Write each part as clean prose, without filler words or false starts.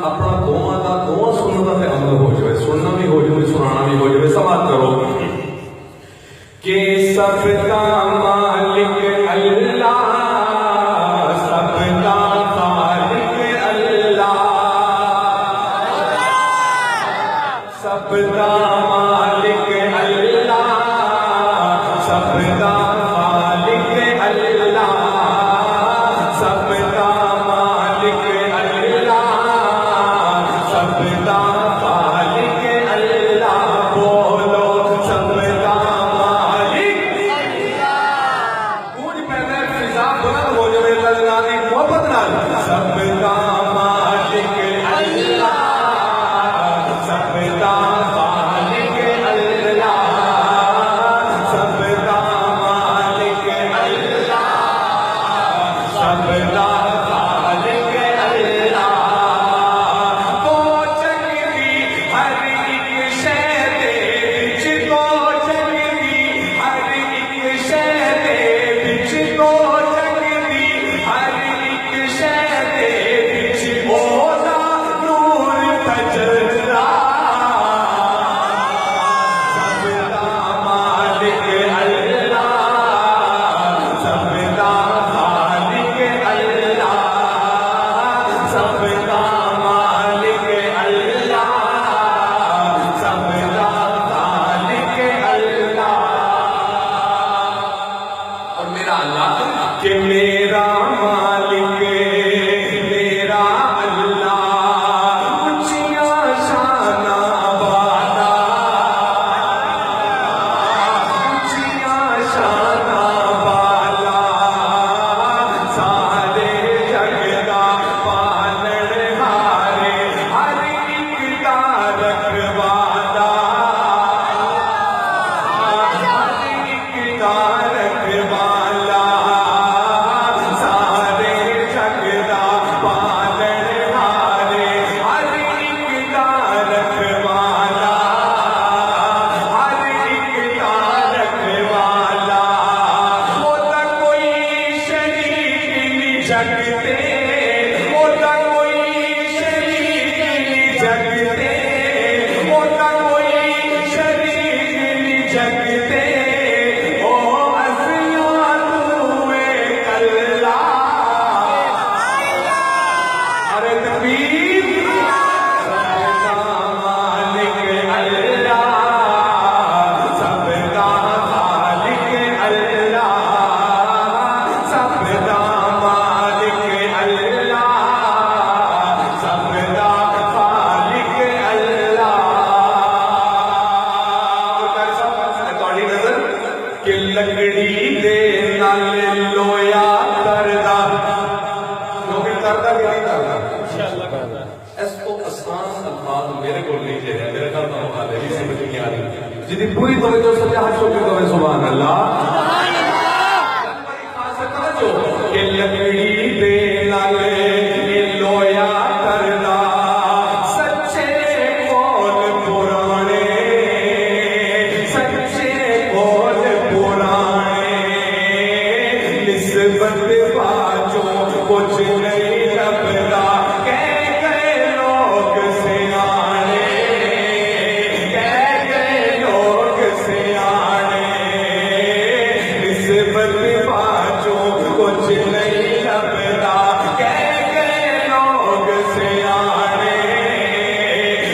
اپنا دونوں سننا تے عمل ہو جائے، سننا بھی ہو جائے، سنانا بھی ہو جائے. سماعت کرو کہ سب کا مالک اللہ، سب کا خالق اللہ، سب کا مالک اللہ، سب کا خالق اللہ، سب کا مالک اللہ، سب کا خالق اللہ. بولو سب کا مالک گونج پہلے فضا بلند ہو جائے اللہ کی محبت نال. سب کا مالک اللہ، سب کا خالق اللہ، سب کا مالک اللہ، سب کا خالق اللہ. وہ چکتی ہر ایک شے دے وچ، وہ چکتی ہر ایک شے دے وچ، وہ چکتی ہر ایک شے دے وچ اودا نور تجلا. سب کا مالک اللہ، سب کا خالق اللہ، سب کا مالک اللہ، سب کا خالق اللہ. اور میرا اللہ کہ میرا مالک میرا اللہ اونچیاں شانہ والا، اونچیاں شانہ والا، سارے جگ دا پالن ہارے، ہر ایک دا رکھوالا، ہر ایک دا رکھوالا، سارے جگ دا پالن ہارے، ہر ایک دا رکھوالا، ہر ایک دا رکھوالا. وہ تا کوئی شریک نہیں جگ تے، وہ تا کوئی شریک نہیں جگ تے، وہ تا کوئی شریک نہیں جگ تے. او ازیاں توے کلا. ارے تکبیر. سب کا مالک اللہ، سب کا خالق اللہ، سب کا مالک اللہ، سب کا خالق اللہ. تھوڑی نظر کہ لکڑی دے نال لویا کردا، کیونکہ کردا کہ نہیں کردا اس کو آسان الفاظ میرے کو نہیں دے رہے، میرے گھر کا مقابلے بھی سمجھ نہیں آ رہی. جدی پوری توجہ سے ہاتھ چھوٹے کرے سبحان اللہ. کہ لکڑی دے نال لویا کردا، سچے کول پرانے، سچے کول پرانے، نسبت باجو کچھ نہیں لبدا. کہہ گئے لوگ سیانے، کہہ گئے لوگ سیانے، نسبت باجو کچھ نہیں لبدا. کہہ گئے لوگ سیانے،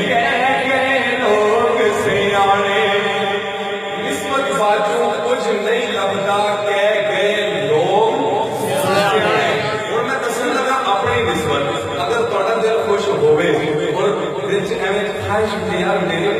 کہہ گئے لوگ سیانے، نسبت باجو کچھ نہیں لبدا. کہہ گئے لوگ سیانے. اور میں دسن لگا اپنی نسبت. اگر تہاڈا دل خوش ہوے اور دل چ ایویں خواہش ہوندی یار میرے